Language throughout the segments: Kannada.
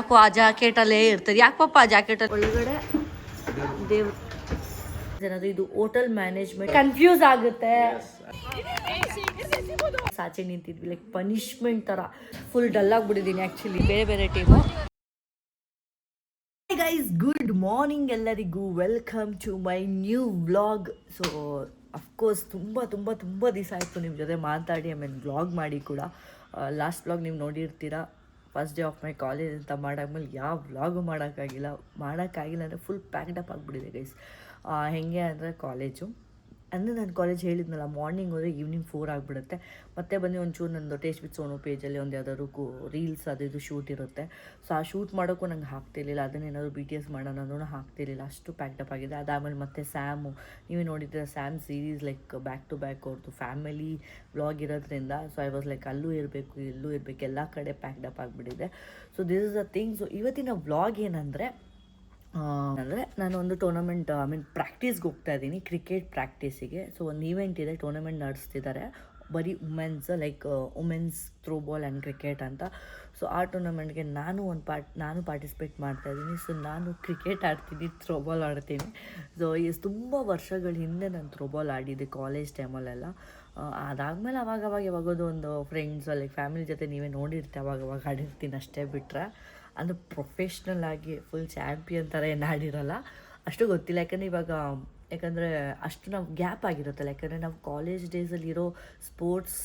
ಯಾಕೋ ಆ ಜಾಕೆಟಲ್ಲೇ ಇರ್ತಾರೆ. ಯಾಕೆ ಪಾಪ ಆ ಜಾಕೆಟ್ ಒಳಗಡೆ ದೇವ್ರು ಏನಾದ್ರು ಇದು ಹೋಟೆಲ್ ಮ್ಯಾನೇಜ್ಮೆಂಟ್ ಕನ್ಫ್ಯೂಸ್ ಆಗುತ್ತೆ. ಸಾಚೆ ನಿಂತಿದ್ವಿ ಲೈಕ್ ಪನಿಷ್ಮೆಂಟ್ ತರ ಫುಲ್ ಡಲ್ ಆಗ್ಬಿಟ್ಟಿದ್ದೀನಿ ಆಕ್ಚುಲಿ. ಬೇರೆ ಬೇರೆ ಟೀಮು. ಗೈಸ್ ಗುಡ್ ಮಾರ್ನಿಂಗ್ ಎಲ್ಲರಿಗೂ, welcome to my new vlog. So of course ತುಂಬ ದಿವಸ ಆಯಿತು ನಿಮ್ಮ ಜೊತೆ ಮಾತಾಡಿ, ಆಮೇಲೆ ವ್ಲಾಗ್ ಮಾಡಿ ಕೂಡ. ಲಾಸ್ಟ್ ವ್ಲಾಗ್ ನೀವು ನೋಡಿರ್ತೀರಾ, first day of my college ಅಂತ ಮಾಡಾದ್ಮೇಲೆ ಯಾವ ವ್ಲಾಗು ಮಾಡೋಕ್ಕಾಗಿಲ್ಲ ಅಂದರೆ ಫುಲ್ ಪ್ಯಾಕ್ಡಪ್ ಆಗಿಬಿಟ್ಟಿದೆ ಗೈಸ್. ಹೇಗೆ ಅಂದರೆ ಕಾಲೇಜು ಅಂದರೆ ನಾನು ಕಾಲೇಜ್ ಹೇಳಿದ್ನಲ್ಲ, ಮಾರ್ನಿಂಗ್ ಹೋದರೆ ಈವ್ನಿಂಗ್ 4 ಆಗಿಬಿಡುತ್ತೆ. ಮತ್ತೆ ಬಂದು ಒಂಚೂರು ನಂದು ಟೇಸ್ಟ್ ವಿತ್ ಸೋನು ಪೇಜಲ್ಲಿ ಒಂದು ಯಾವುದಾದ್ರು ರೀಲ್ಸ್ ಅದು ಇದು ಶೂಟ್ ಇರುತ್ತೆ. ಸೊ ಆ ಶೂಟ್ ಮಾಡೋಕ್ಕೂ ನಂಗೆ ಆಗ್ತಿರ್ಲಿಲ್ಲ. ಅದನ್ನೇನಾದ್ರು BTS ಮಾಡೋಣ ಅಂದ್ರೂ ಆಗ್ತಿರ್ಲಿಲ್ಲ, ಅಷ್ಟು ಪ್ಯಾಕ್ಡಪ್ ಆಗಿದೆ. ಅದಾದಮೇಲೆ ಮತ್ತೆ ಸ್ಯಾಮು, ನೀವೇ ನೋಡಿದ್ರೆ Sam series like back to back ಅವ್ರದ್ದು ಫ್ಯಾಮಿಲಿ ವ್ಲಾಗ್ ಇರೋದ್ರಿಂದ. ಸೊ ಐ ವಾಸ್ ಲೈಕ್ ಅಲ್ಲೂ ಇರಬೇಕು ಇಲ್ಲೂ ಇರಬೇಕು, ಎಲ್ಲ ಕಡೆ ಪ್ಯಾಕ್ಡಪ್ ಆಗಿಬಿಟ್ಟಿದೆ. So this is a thing. So ಇವತ್ತಿನ ವ್ಲಾಗ್ ಏನಂದರೆ ನಾನು ಒಂದು ಟೂರ್ನಮೆಂಟ್ ಪ್ರಾಕ್ಟೀಸ್ಗೆ ಹೋಗ್ತಾ ಇದ್ದೀನಿ, ಕ್ರಿಕೆಟ್ ಪ್ರಾಕ್ಟೀಸಿಗೆ. ಸೊ ಒಂದು ಈವೆಂಟ್ ಇದೆ, ಟೂರ್ನಮೆಂಟ್ ನಡೆಸ್ತಿದ್ದಾರೆ ಬರೀ women's, like women's throwball and cricket ಅಂತ. ಸೊ ಆ ಟೂರ್ನಮೆಂಟ್ಗೆ ನಾನು ಪಾರ್ಟಿಸಿಪೇಟ್ ಮಾಡ್ತಾಯಿದ್ದೀನಿ. ಸೊ ನಾನು ಕ್ರಿಕೆಟ್ ಆಡ್ತೀನಿ, ಥ್ರೋಬಾಲ್ ಆಡ್ತೀನಿ. ಸೊ ತುಂಬ ವರ್ಷಗಳ ಹಿಂದೆ ನಾನು ಥ್ರೋಬಾಲ್ ಆಡಿದ್ದೆ ಕಾಲೇಜ್ ಟೈಮಲ್ಲೆಲ್ಲ. ಅದಾದಮೇಲೆ ಅವಾಗವಾಗ ಯಾವಾಗೋದು ಒಂದು ಫ್ರೆಂಡ್ಸ್ ಲೈಕ್ ಫ್ಯಾಮಿಲಿ ಜೊತೆ ನೀವೇ ನೋಡಿರ್ತೀವಿ, ಅವಾಗವಾಗ ಆಡಿರ್ತೀನಿ ಅಷ್ಟೇ. ಬಿಟ್ಟರೆ ಅಂದರೆ ಪ್ರೊಫೆಷ್ನಲ್ ಆಗಿ ಫುಲ್ ಚಾಂಪಿಯನ್ ಥರ ಏನು ಆಡಿರಲ್ಲ, ಅಷ್ಟು ಗೊತ್ತಿಲ್ಲ. ಯಾಕಂದರೆ ಅಷ್ಟು ನಾವು ಗ್ಯಾಪ್ ಆಗಿರುತ್ತಲ್ಲ. ಯಾಕಂದರೆ ನಾವು ಕಾಲೇಜ್ ಡೇಸಲ್ಲಿರೋ ಸ್ಪೋರ್ಟ್ಸ್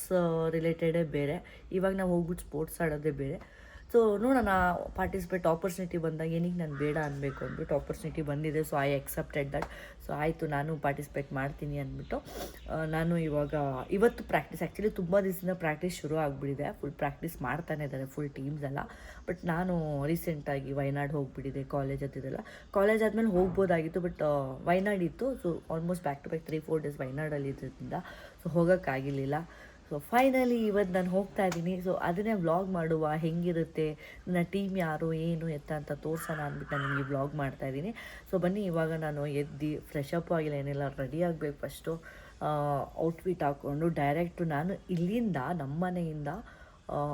ರಿಲೇಟೆಡೇ ಬೇರೆ, ಇವಾಗ ನಾವು ಹೋಗ್ಬಿಟ್ಟು ಸ್ಪೋರ್ಟ್ಸ್ ಆಡೋದೇ ಬೇರೆ. ಸೊ ನೋಡೋಣ, ಪಾರ್ಟಿಸಿಪೇಟ್ ಆಪರ್ಚುನಿಟಿ ಬಂದಾಗ ಏನಕ್ಕೆ ನಾನು ಬೇಡ ಅನ್ಬೇಕು ಅಂದ್ಬಿಟ್ಟು ಆಪರ್ಚುನಿಟಿ ಬಂದಿದೆ. So I accepted that. So ಆಯಿತು, ನಾನು ಪಾರ್ಟಿಸಿಪೇಟ್ ಮಾಡ್ತೀನಿ ಅಂದ್ಬಿಟ್ಟು ನಾನು ಇವತ್ತು ಪ್ರಾಕ್ಟೀಸ್, ಆ್ಯಕ್ಚುಲಿ ತುಂಬ ದಿವಸದಿಂದ ಪ್ರಾಕ್ಟೀಸ್ ಶುರು ಆಗಿಬಿಟ್ಟಿದೆ. ಫುಲ್ ಪ್ರಾಕ್ಟೀಸ್ ಮಾಡ್ತಾನೆ ಇದ್ದಾರೆ ಫುಲ್ ಟೀಮ್ಸ್ ಎಲ್ಲ. ಬಟ್ ನಾನು ರೀಸೆಂಟಾಗಿ ವಯನಾಡ್ ಹೋಗಿಬಿಟ್ಟಿದೆ, ಕಾಲೇಜ್ ಹತ್ತಿದೆಲ್ಲ. ಕಾಲೇಜ್ ಆದಮೇಲೆ ಹೋಗ್ಬೋದಾಗಿತ್ತು, ಬಟ್ ವಯನಾಡ್ ಇತ್ತು. So almost back to back 3-4 days ವಯನಾಡಲ್ಲಿ ಇದ್ರಿಂದ ಸೊ ಹೋಗೋಕ್ಕಾಗಿರಲಿಲ್ಲ. ಸೊ ಫೈನಲಿ ಇವತ್ತು ನಾನು ಹೋಗ್ತಾ ಇದ್ದೀನಿ. ಸೊ ಅದನ್ನೇ ವ್ಲಾಗ್ ಮಾಡುವ, ಹೆಂಗಿರುತ್ತೆ, ನನ್ನ ಟೀಮ್ ಯಾರು ಏನು ಎತ್ತ ಅಂತ ತೋರಿಸೋಣ ಅಂದ್ಬಿಟ್ಟು ನಾನು ನಿಮಗೆ ವ್ಲಾಗ್ ಮಾಡ್ತಾಯಿದ್ದೀನಿ. ಸೊ ಬನ್ನಿ, ಇವಾಗ ನಾನು ಎದ್ದು ಫ್ರೆಶ್ ಅಪ್ ಆಗಿಲ್ಲ, ಏನೆಲ್ಲ ರೆಡಿ ಆಗಬೇಕು. ಫಸ್ಟು ಔಟ್ಫಿಟ್ ಹಾಕ್ಕೊಂಡು ಡೈರೆಕ್ಟು ನಾನು ಇಲ್ಲಿಂದ ನಮ್ಮ ಮನೆಯಿಂದ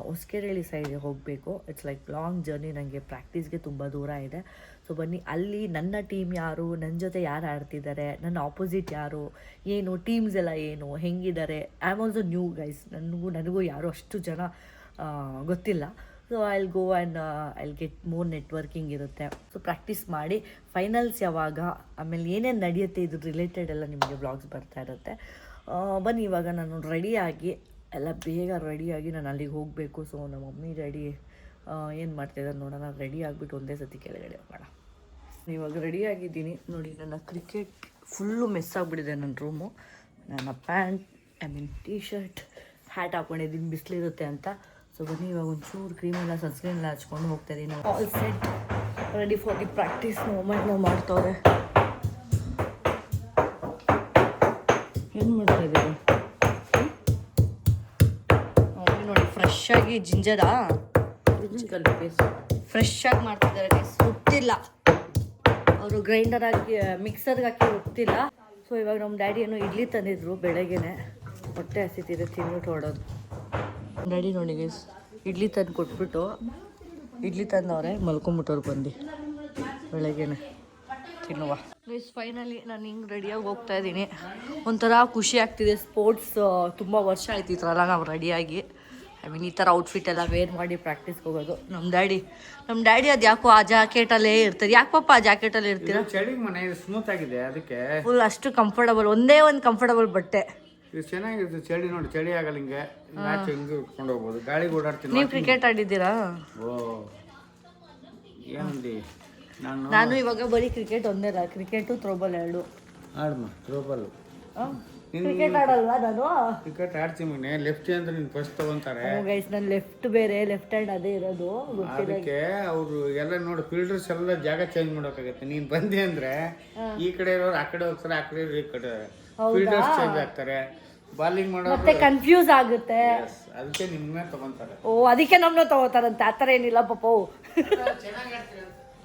ಹೊಸಕೆರೆಹಳ್ಳಿ ಸೈಡ್ಗೆ ಹೋಗಬೇಕು. ಇಟ್ಸ್ ಲೈಕ್ ಲಾಂಗ್ ಜರ್ನಿ, ನನಗೆ ಪ್ರಾಕ್ಟೀಸ್ಗೆ ತುಂಬ ದೂರ ಇದೆ. ಸೊ ಬನ್ನಿ, ಅಲ್ಲಿ ನನ್ನ ಟೀಮ್ ಯಾರು, ನನ್ನ ಜೊತೆ ಯಾರು ಆಡ್ತಿದ್ದಾರೆ, ನನ್ನ ಆಪೋಸಿಟ್ ಯಾರು, ಏನು ಟೀಮ್ಸ್ ಎಲ್ಲ ಏನು ಹೆಂಗಿದ್ದಾರೆ. I am also new guys, ನನಗೂ ಯಾರು ಅಷ್ಟು ಜನ ಗೊತ್ತಿಲ್ಲ. So I'll go and I'll get more networking ಇರುತ್ತೆ. ಸೊ ಪ್ರಾಕ್ಟೀಸ್ ಮಾಡಿ ಫೈನಲ್ಸ್ ಯಾವಾಗ, ಆಮೇಲೆ ಏನೇನು ನಡೆಯುತ್ತೆ ಇದ್ರ ರಿಲೇಟೆಡ್ ಎಲ್ಲ ನಿಮಗೆ ವ್ಲಾಗ್ಸ್ ಬರ್ತಾ ಇರುತ್ತೆ. ಬನ್ನಿ, ಇವಾಗ ನಾನು ರೆಡಿಯಾಗಿ ಎಲ್ಲ ಬೇಗ ರೆಡಿಯಾಗಿ ನಾನು ಅಲ್ಲಿಗೆ ಹೋಗಬೇಕು. ಸೊ ನಮ್ಮ ಮಮ್ಮಿ ಡ್ಯಾಡಿ ಏನು ಮಾಡ್ತಿದ್ದಾರೆ ನೋಡೋಣ. ರೆಡಿ ಆಗಿಬಿಟ್ಟು ಒಂದೇ ಸತಿ ಕೆಳಗಡೆ ಹೋಗೋಣ. ಇವಾಗ ರೆಡಿಯಾಗಿದ್ದೀನಿ ನೋಡಿ. ನನ್ನ ಕ್ರಿಕೆಟ್ ಫುಲ್ಲು ಮೆಸ್ ಆಗಿಬಿಟ್ಟಿದೆ ನನ್ನ ರೂಮು. ನನ್ನ ಪ್ಯಾಂಟ್ ಟೀ ಶರ್ಟ್ ಹ್ಯಾಟ್ ಹಾಕ್ಕೊಂಡಿದ್ದೀನಿ ಬಿಸಿಲಿರುತ್ತೆ ಅಂತ. ಸೊ ಬನ್ನಿ, ಇವಾಗ ಒಂಚೂರು ಕ್ರೀಮೆಲ್ಲ ಸನ್ಸ್ಕ್ರೀನ್ ಎಲ್ಲ ಹಚ್ಕೊಂಡು ಹೋಗ್ತಾಯಿದ್ದೀನಿ. All set, ready for the practice. Movement ನಾವು ಮಾಡ್ತವ್ರೆ. ಏನು ಮಾಡ್ತಾಯಿದ್ದೀವಿ ನೋಡಿ, ಫ್ರೆಶ್ ಆಗಿ ಜಿಂಜರ ಫ್ರೆಶ್ ಆಗಿ ಮಾಡ್ತಿದ್ದಾರೆ ಗೈಸ್. ರುಬ್ತಿಲ್ಲ ಅವರು, ಗ್ರೈಂಡರ್ ಹಾಕಿ ಮಿಕ್ಸರ್ಗೆ ಹಾಕಿ ರುಬ್ತಿಲ್ಲ. ಸೊ ಇವಾಗ ನಮ್ಮ ಡ್ಯಾಡಿ ಏನೋ ಇಡ್ಲಿ ತಂದಿದ್ರು ಬೆಳಗ್ಗೆನೆ, ಹೊಟ್ಟೆ ಹಸಿತಿದೆ, ತಿಂದ್ಬಿಟ್ಟು ಹೊಡೋದು. ಡ್ಯಾಡಿ ನೋಡಿ ಗೈಸ್, ಇಡ್ಲಿ ತಂದು ಕೊಟ್ಬಿಟ್ಟು, ಇಡ್ಲಿ ತಂದವ್ರೆ, ಮಲ್ಕೊಂಬಿಟ್ಟವ್ರು ಬಂದು ಬೆಳಗ್ಗೆನೆ ತಿನ್ನುವ. ಗೈಸ್ ಫೈನಲಿ ನಾನು ಹಿಂಗೆ ರೆಡಿಯಾಗಿ ಹೋಗ್ತಾ ಇದ್ದೀನಿ. ಒಂಥರ ಖುಷಿ ಆಗ್ತಿದೆ. ಸ್ಪೋರ್ಟ್ಸ್ ತುಂಬ ವರ್ಷ ಆಯ್ತು ಈ ಥರ ಎಲ್ಲ ನಾವು ರೆಡಿಯಾಗಿ, ಈ ಥರ ಔಟ್ಫಿಟ್ ಎಲ್ಲ ವೇರ್ ಮಾಡಿ ಪ್ರಾಕ್ಟೀಸ್ಗೆ ಹೋಗೋದು. ನಮ್ಮ ಡ್ಯಾಡಿ ಅದು ಯಾಕೋ ಆ ಜಾಕೆಟಲ್ಲೇ ಇರ್ತಾರೆ. ಯಾಕೆ ಪಾಪ ಆ ಜಾಕೆಟಲ್ಲಿ ಇರ್ತೀರಾ? ಚಳಿ ಮನೆ ಸ್ಮೂತ್ ಆಗಿದೆ, ಅದಕ್ಕೆ ಫುಲ್ ಅಷ್ಟು ಕಂಫರ್ಟಬಲ್, ಒಂದೇ ಒಂದು ಕಂಫರ್ಟಬಲ್ ಬಟ್ಟೆ. ಇದು ಚೆನ್ನಾಗಿದೆ. ಚಳಿ ನೋಡಿ, ಚಳಿ ಆಗಲ್ಲ, ಹಿಂಗೆ ಹಿಂಗೆ ಉಟ್ಕೊಂಡು ಹೋಗ್ಬೋದು, ಗಾಳಿಗೆ ಓಡಾಡ್ತೀನಿ. ನೀವು ಕ್ರಿಕೆಟ್ ಆಡಿದ್ದೀರಾ? ಓ ಏನಂದಿ? ನಾನು ಇವಾಗ ಬರೀ ಕ್ರಿಕೆಟ್ ಒಂದೇ ಅಲ್ಲ, ಕ್ರಿಕೆಟು ಥ್ರೋಬಾಲ್ ಎರಡು ಆಡ್ಮ. ಥ್ರೋಬಾಲ್ ಕ್ರಿಕೆಟ್ ಆಡಲ್ವಾ ನಾನು? ಕ್ರಿಕೆಟ್ ಆಡ್ತೀನಿ. ಲೆಫ್ಟ್ ಅಂದ್ರೆ ನೀನು ಫಸ್ಟ್ ತಗೊಂತಾರೆ ಗೈಸ್. ನನ್ನ ಲೆಫ್ಟ್ ಬೇರೆ, ಲೆಫ್ಟ್ ಹ್ಯಾಂಡ್ ಅದೇ ಇರೋದು. ಅದಕ್ಕೆ ಅವರು ಎಲ್ಲ ನೋಡಿ ಫೀಲ್ಡರ್ಸ್ ಎಲ್ಲ ಜಾಗ ಚೇಂಜ್ ಮಾಡೋಕ್ಕಾಗತ್ತೆ. ನೀನು ಬಂದಿ ಅಂದ್ರೆ ಈ ಕಡೆ ಇರೋರು ಆ ಕಡೆ ಹೋಗ್ತಾರೆ, ಆ ಕಡೆ ಇರೋರು ಈ ಕಡೆ, ಫೀಲ್ಡರ್ಸ್ ಚೇಂಜ್ ಆಗ್ತಾರೆ, ಬಾಲಿಂಗ್ ಮಾಡೋ ಮತ್ತೆ ಕನ್ಫ್ಯೂಸ್ ಆಗುತ್ತೆ. ಅದಕ್ಕೆ ನಿಮ್ಮನ್ನ ತಗೊಂತಾರೆ. ಓ, ಅದಕ್ಕೆ ನಮ್ಮನ್ನ ತಗೋತಾರಂತೆ. ಆ ಥರ ಏನಿಲ್ಲ ಪಾಪ,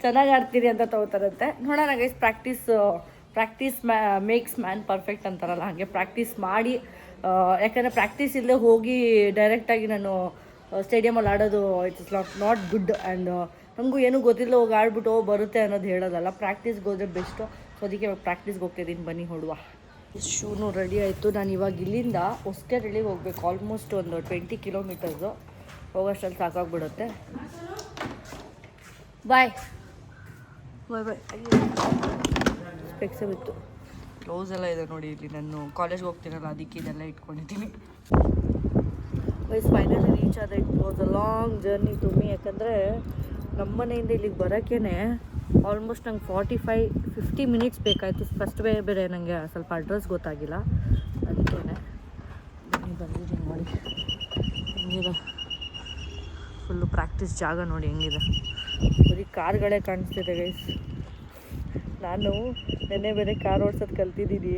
ಚೆನ್ನಾಗಿ ಆಡ್ತೀರಿ ಅಂತ ತಗೋತಾರಂತೆ. ನೋಡೋಣ guys, practice makes man perfect ಅಂತಾರಲ್ಲ, ಹಾಗೆ ಪ್ರಾಕ್ಟೀಸ್ ಮಾಡಿ. ಯಾಕಂದರೆ ಪ್ರಾಕ್ಟೀಸ್ ಇಲ್ಲದೆ ಹೋಗಿ ಡೈರೆಕ್ಟಾಗಿ ನಾನು ಸ್ಟೇಡಿಯಮಲ್ಲಿ ಆಡೋದು ಇಟ್ಸ್ ನಾಟ್ ಗುಡ್. ಆ್ಯಂಡ್ ನಮಗೂ ಏನೂ ಗೊತ್ತಿಲ್ಲ ಹೋಗಿ ಆಡ್ಬಿಟ್ಟು ಬರುತ್ತೆ ಅನ್ನೋದು ಹೇಳೋದಲ್ಲ, ಪ್ರಾಕ್ಟೀಸ್ಗೆ ಹೋದರೆ ಬೆಸ್ಟು. ಸೊ ಅದಕ್ಕೆ ಇವಾಗ ಪ್ರಾಕ್ಟೀಸ್ಗೆ ಹೋಗ್ತಾಯಿದ್ದೀನಿ, ಬನ್ನಿ ಹೊಡುವ. ಶೂನು ರೆಡಿ ಆಯಿತು. ನಾನು ಇವಾಗ ಇಲ್ಲಿಂದ ಹೊಸಕೆರೆಳಿಗೆ ಹೋಗ್ಬೇಕು, ಆಲ್ಮೋಸ್ಟ್ ಒಂದು 20 ಕಿಲೋಮೀಟರ್ಸು. ಹೋಗೋಷ್ಟಲ್ಲಿ ಸಾಕಾಗ್ಬಿಡುತ್ತೆ. ಬಾಯ್ ಬಾಯ್ ಬಾಯ್. ಸ್ಪೆಕ್ಸೇ ಬಿತ್ತು. ಕ್ಲೋಸ್ ಎಲ್ಲ ಇದೆ ನೋಡಿ ಇಲ್ಲಿ. ನಾನು ಕಾಲೇಜ್ಗೆ ಹೋಗ್ತೀನಲ್ಲ, ಅದಕ್ಕೆ ಇದೆಲ್ಲ ಇಟ್ಕೊಂಡಿದ್ದೀನಿ. ವೈಸ್ ಫೈನಲಿ ರೀಚ್ ಆದ. It was a long journey to me. ಯಾಕಂದರೆ ನಮ್ಮ ಮನೆಯಿಂದ ಇಲ್ಲಿಗೆ ಬರೋಕ್ಕೇ ಆಲ್ಮೋಸ್ಟ್ ನಂಗೆ 45-50 ಮಿನಿಟ್ಸ್ ಬೇಕಾಯಿತು. ಫಸ್ಟ್ ಬೇರೆ ನನಗೆ ಸ್ವಲ್ಪ ಅಡ್ರೆಸ್ ಗೊತ್ತಾಗಿಲ್ಲ, ಅದಕ್ಕೇ ಬಂದಿದ್ದೀನಿ. ನೋಡಿ ಹೆಂಗಿದೆ ಫುಲ್ಲು ಪ್ರಾಕ್ಟೀಸ್ ಜಾಗ, ನೋಡಿ ಹೆಂಗಿದೆ. ಬರೀ ಕಾರ್ಗಳೇ ಕಾಣಿಸ್ತಿದೆ ಗೈಸ್. ನಾನು ನೆನ್ನೆ ಬೇರೆ ಕಾರ್ ಓಡ್ಸೋದು ಕಲ್ತಿದ್ದೀನಿ.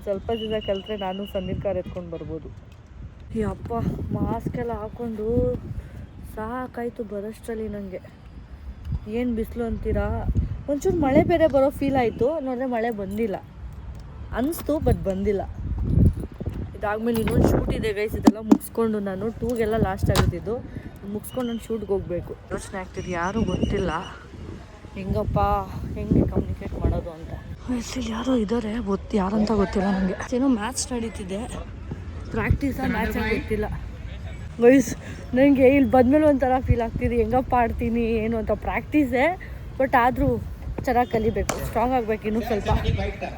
ಸ್ವಲ್ಪ ದಿನ ಕಲಿತ್ರೆ ನಾನು ಸಮೀರ್ ಕಾರ್ ಎತ್ಕೊಂಡು ಬರ್ಬೋದು. ಯಪ್ಪ, ಮಾಸ್ಕೆಲ್ಲ ಹಾಕ್ಕೊಂಡು ಸಾಕಾಯಿತು ಬರೋಷ್ಟರಲ್ಲಿ. ನನಗೆ ಏನು ಬಿಸಿಲು ಅಂತೀರಾ. ಒಂಚೂರು ಮಳೆ ಬೇರೆ ಬರೋ ಫೀಲ್ ಆಯಿತು. ನೋಡಿದ್ರೆ ಮಳೆ ಬಂದಿಲ್ಲ ಅನಿಸ್ತು, ಬಟ್ ಬಂದಿಲ್ಲ. ಇದಾದಮೇಲೆ ಇನ್ನೊಂದು ಶೂಟ್ ಇದೆ ಗೈಸ್. ಇದೆಲ್ಲ ಮುಗಿಸ್ಕೊಂಡು ನಾನು 2ಗೆಲ್ಲ ಲಾಸ್ಟ್ ಆಗುತ್ತಿದ್ದು, ಮುಗಿಸ್ಕೊಂಡು ನಾನು ಶೂಟ್ಗೆ ಹೋಗಬೇಕು. ಯೋಚನೆ ಆಗ್ತಿದೆ, ಯಾರೂ ಗೊತ್ತಿಲ್ಲ ಹೆಂಗೆ ಕಮ್ಯುನಿಕೇಟ್ ಮಾಡೋದು ಅಂತ. ವಯಸ್ಸಲ್ಲಿ ಯಾರೋ ಇದ್ದಾರೆ, ಯಾರಂತ ಗೊತ್ತಿಲ್ಲ ನನಗೆ. ಏನೋ ಮ್ಯಾಚ್ ನಡೀತಿದೆ, ಪ್ರಾಕ್ಟೀಸಾ ಮ್ಯಾಚ್ ಗೊತ್ತಿಲ್ಲ ವಯಸ್. ನನಗೆ ಇಲ್ಲಿ ಬಂದಮೇಲೆ ಒಂಥರ ಫೀಲ್ ಆಗ್ತಿದೆ, ಹೆಂಗಪ್ಪ ಆಡ್ತೀನಿ ಏನು ಅಂತ. ಪ್ರಾಕ್ಟೀಸೇ, ಬಟ್ ಆದರೂ ಚೆನ್ನಾಗಿ ಕಲಿಬೇಕು, ಸ್ಟ್ರಾಂಗ್ ಆಗಬೇಕು, ಇನ್ನೂ ಸ್ವಲ್ಪ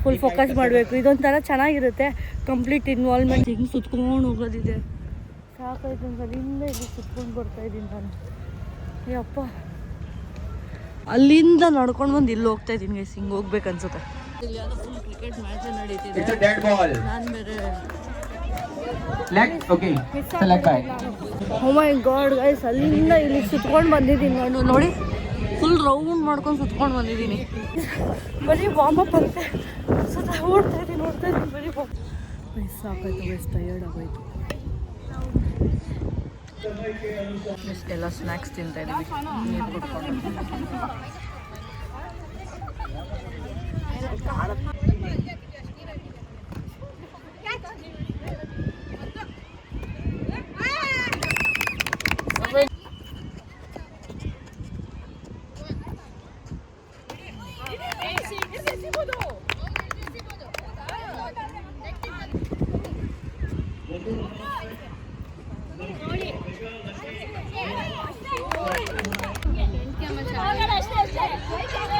ಫುಲ್ ಫೋಕಸ್ ಮಾಡಬೇಕು. ಇದೊಂಥರ ಚೆನ್ನಾಗಿರುತ್ತೆ, ಕಂಪ್ಲೀಟ್ ಇನ್ವಾಲ್ವ್ಮೆಂಟ್. ಹೆಂಗೆ ಸುತ್ಕೊಂಡು ಹೋಗೋದಿದೆ, ಸಾಕಾಯ್ತು ಅಂತ ಅಲ್ಲಿಂದ ಇಲ್ಲಿ ಸುತ್ಕೊಂಡು ಬರ್ತಾಯಿದ್ದೀನಿ ನಾನು. ಯಪ್ಪ, ಅಲ್ಲಿಂದ ನಡ್ಕೊಂಡು ಬಂದು ಇಲ್ಲಿ ಹೋಗ್ತಾ ಇದ್ದೀನಿ ಗೈಸ್. ಹಿಂಗೆ ಹೋಗ್ಬೇಕು ಅನ್ಸುತ್ತೆ. ಇಲ್ಲಿ ಯಾವುದೋ ಫುಲ್ ಕ್ರಿಕೆಟ್ ಮ್ಯಾಚ್ ನಡೀತಿದೆ. ನಾನು ಬೇರೆ ಓ ಮೈ ಗಾಡ್ ಗೈಸ್, ಅಲ್ಲಿಂದ ಇಲ್ಲಿ ಸುತ್ಕೊಂಡು ಬಂದಿದ್ದೀನಿ ನಾನು. ನೋಡಿ ಫುಲ್ ರೌಂಡ್ ಮಾಡ್ಕೊಂಡು ಸುತ್ಕೊಂಡು ಬಂದಿದ್ದೀನಿ. ಬರೀ ವಾರ್ಮಪ್ ಅಂತೆ ಓಡ್ತಾ ಇದ್ದೀನಿ ಬರೀ ವಯಸ್ಸು. ಸಾಕಾಯ್ತು ವಯಸ್ಸು, ಟಯರ್ಡ್ ಆಗೋಯ್ತು. ಎಲ್ಲ ಸ್ನ್ಯಾಕ್ಸ್ ತಿಂತಾ ಇದ್ದೀವಿ, ನೀರು ಕುಡ್ಕೊಂಡು.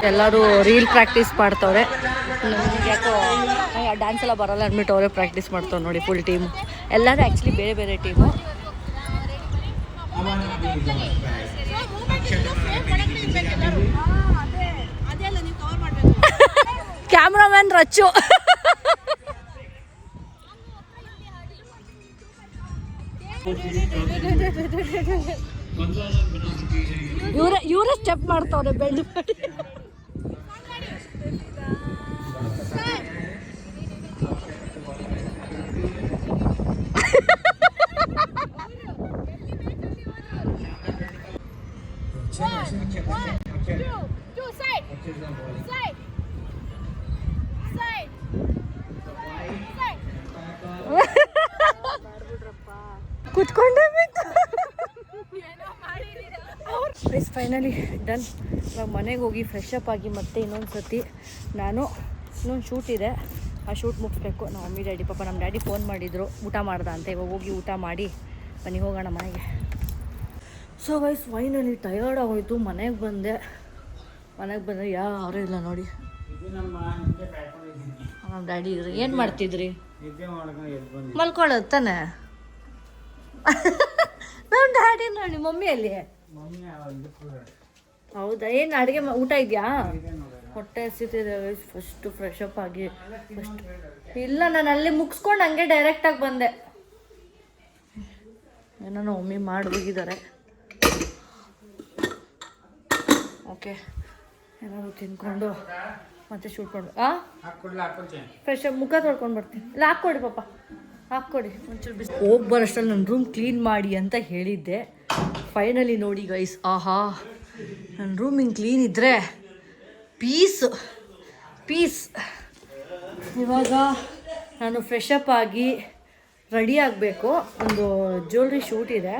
ಎಲ್ಲರೂ ರೀಲ್ ಪ್ರಾಕ್ಟೀಸ್ ಮಾಡ್ತವ್ರೆ. ನಮಗೆ ಯಾಕೋ ಡ್ಯಾನ್ಸ್ ಎಲ್ಲ ಬರಲ್ಲ ಅಂದ್ಬಿಟ್ಟು ಅವರೇ ಪ್ರಾಕ್ಟೀಸ್ ಮಾಡ್ತವ್ರು ನೋಡಿ. ಫುಲ್ ಟೀಮು, ಎಲ್ಲರೂ ಆ್ಯಕ್ಚುಲಿ ಬೇರೆ ಬೇರೆ ಟೀಮು. ಕ್ಯಾಮ್ರಾಮನ್ ರಚ್ಚು. ಇವರೇ ಸ್ಟೆಪ್ ಮಾಡ್ತವ್ರೆ ಬೆಂಡ್ ಮಾಡಿ. ಕುತ್ಕೊಂಡೆ ಫೈನಲಿ ಡನ್. ಇವಾಗ ಮನೆಗೆ ಹೋಗಿ ಫ್ರೆಶ್ ಅಪ್ ಆಗಿ ಮತ್ತೆ ಇನ್ನೊಂದು ಸತಿ ಇನ್ನೊಂದು ಶೂಟ್ ಇದೆ, ಆ ಶೂಟ್ ಮುಗಿಸ್ಬೇಕು. ನಮ್ಮ ಮಮ್ಮಿ ಡ್ಯಾಡಿ, ಪಾಪ ನಮ್ಮ ಡ್ಯಾಡಿ ಫೋನ್ ಮಾಡಿದರು ಊಟ ಮಾಡ್ದ ಅಂತ. ಇವಾಗ ಹೋಗಿ ಊಟ ಮಾಡಿ ಬನ್ನಿ ಹೋಗೋಣ ಮನೆಗೆ. ಸೊ ವೈಸ್ ಫೈನಲಿ ಟಯರ್ಡ್ ಆಗೋಯ್ತು. ಮನೆಗೆ ಬಂದೆ ಯಾರೂ ಇಲ್ಲ ನೋಡಿ. ನಮ್ಮ ಡ್ಯಾಡಿ ಇದ್ರು. ಏನು ಮಾಡ್ತಿದ್ರಿ? ಮಲ್ಕೊಳ್ಳೋದು ತಾನೆ. ನಮ್ಮ ಡ್ಯಾಡಿ ನೋಡಿ. ಮಮ್ಮಿಯಲ್ಲಿ ಹೌದಾ? ಏನು ಅಡುಗೆ ಊಟ ಇದೆಯಾ? ಹೊಟ್ಟೆ ಹಸಿತಿದೆ. ಫಸ್ಟು ಫ್ರೆಶ್ ಅಪ್ ಆಗಿ ಇಲ್ಲ, ನಾನು ಅಲ್ಲಿ ಮುಗಿಸ್ಕೊಂಡು ಹಂಗೆ ಡೈರೆಕ್ಟಾಗಿ ಬಂದೆ. ಏನೋ ಮಮ್ಮಿ ಮಾಡಿ ಹೋಗಿದ್ದಾರೆ. ಓಕೆ, ಏನಾದ್ರು ತಿನ್ಕೊಂಡು ಮತ್ತೆ ಶೂಟ್ಕೊಂಡು ಫ್ರೆಶ್ ಅಪ್ ಮುಖ ತೊಳ್ಕೊಂಡು ಬರ್ತೀನಿ. ಇಲ್ಲ ಹಾಕ್ಕೊಡಿ ಪಾಪ, ಹಾಕ್ಕೊಡಿ ಒಂಚೂರು ಬಿಸಿ. ಹೋಗಿ ಬರೋಷ್ಟರಲ್ಲಿ ನನ್ನ ರೂಮ್ ಕ್ಲೀನ್ ಮಾಡಿ ಅಂತ ಹೇಳಿದ್ದೆ. ಫೈನಲಿ ನೋಡಿ ಗೈಸ್, ಆಹಾ, ನನ್ನ ರೂಮ್ ಹಿಂಗೆ ಕ್ಲೀನ್ ಇದ್ದರೆ ಪೀಸ್. ಇವಾಗ ನಾನು ಫ್ರೆಶ್ ಅಪ್ ಆಗಿ ರೆಡಿ ಆಗಬೇಕು. ಒಂದು ಜ್ಯುವೆಲ್ರಿ ಶೂಟ್ ಇದೆ,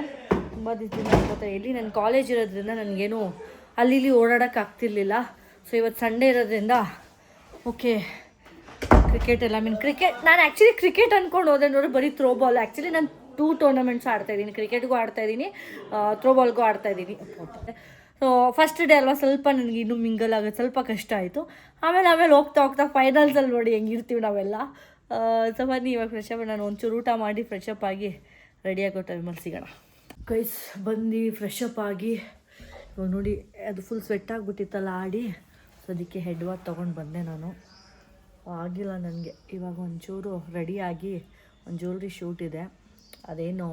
ತುಂಬ ದಿನದಿಂದ. ಮತ್ತು ಎಲ್ಲಿ ನನ್ನ ಕಾಲೇಜ್ ಇರೋದ್ರಿಂದ ನನಗೇನು ಅಲ್ಲಿ ಇಲ್ಲಿ ಓಡಾಡೋಕ್ಕೆ ಆಗ್ತಿರ್ಲಿಲ್ಲ. ಸೊ ಇವತ್ತು ಸಂಡೇ ಇರೋದ್ರಿಂದ ಓಕೆ ಕ್ರಿಕೆಟ್ ಎಲ್ಲ ಕ್ರಿಕೆಟ್ ನಾನು ಆ್ಯಕ್ಚುಲಿ ಕ್ರಿಕೆಟ್ ಅಂದ್ಕೊಂಡು ಹೋದೆ ನೋಡಿ, ಬರೀ ಥ್ರೋಬಾಲ್. ಆ್ಯಕ್ಚುಲಿ ನಾನು 2 ಟೂರ್ನಮೆಂಟ್ಸ್ ಆಡ್ತಾಯಿದ್ದೀನಿ, ಕ್ರಿಕೆಟ್ಗೂ ಆಡ್ತಾಯಿದ್ದೀನಿ, ಥ್ರೋಬಾಲ್ಗೂ ಆಡ್ತಾಯಿದ್ದೀನಿ. ಸೊ ಫಸ್ಟ್ ಡೇ ಅಲ್ವಾ ಸ್ವಲ್ಪ ನನಗೆ ಇನ್ನೂ ಮಿಂಗಲ್ ಆಗೋದು ಸ್ವಲ್ಪ ಕಷ್ಟ ಆಯಿತು. ಆಮೇಲೆ ಹೋಗ್ತಾ ಫೈನಲ್ಸಲ್ಲಿ ನೋಡಿ ಹೆಂಗಿರ್ತೀವಿ ನಾವೆಲ್ಲ. ಸೊ ಬನ್ನಿ ಇವಾಗ ಫ್ರೆಶ್ ಅಪ್, ನಾನು ಒಂಚೂರು ಊಟ ಮಾಡಿ ಫ್ರೆಶ್ ಅಪ್ ಆಗಿ ರೆಡಿ ಆಗೋ ಟೈಮಲ್ಲಿ ಸಿಗೋಣ. ಗೈಸ್ ಬಂದು ಫ್ರೆಶ್ ಅಪ್ ಆಗಿ ಇವಾಗ ನೋಡಿ ಅದು ಫುಲ್ ಸ್ವೆಟ್ ಆಗಿಬಿಟ್ಟಿತ್ತಲ್ಲ ಆಡಿ. ಸೊ ಅದಕ್ಕೆ ಹೆಡ್ ವಾಶ್ ತೊಗೊಂಡು ಬಂದೆ ನಾನು. ಆಗಿಲ್ಲ ನನಗೆ. ಇವಾಗ ಒಂಚೂರು ರೆಡಿಯಾಗಿ ಒಂದು ಜ್ಯುವೆಲ್ರಿ ಶೂಟ್ ಇದೆ. ಅದೇನು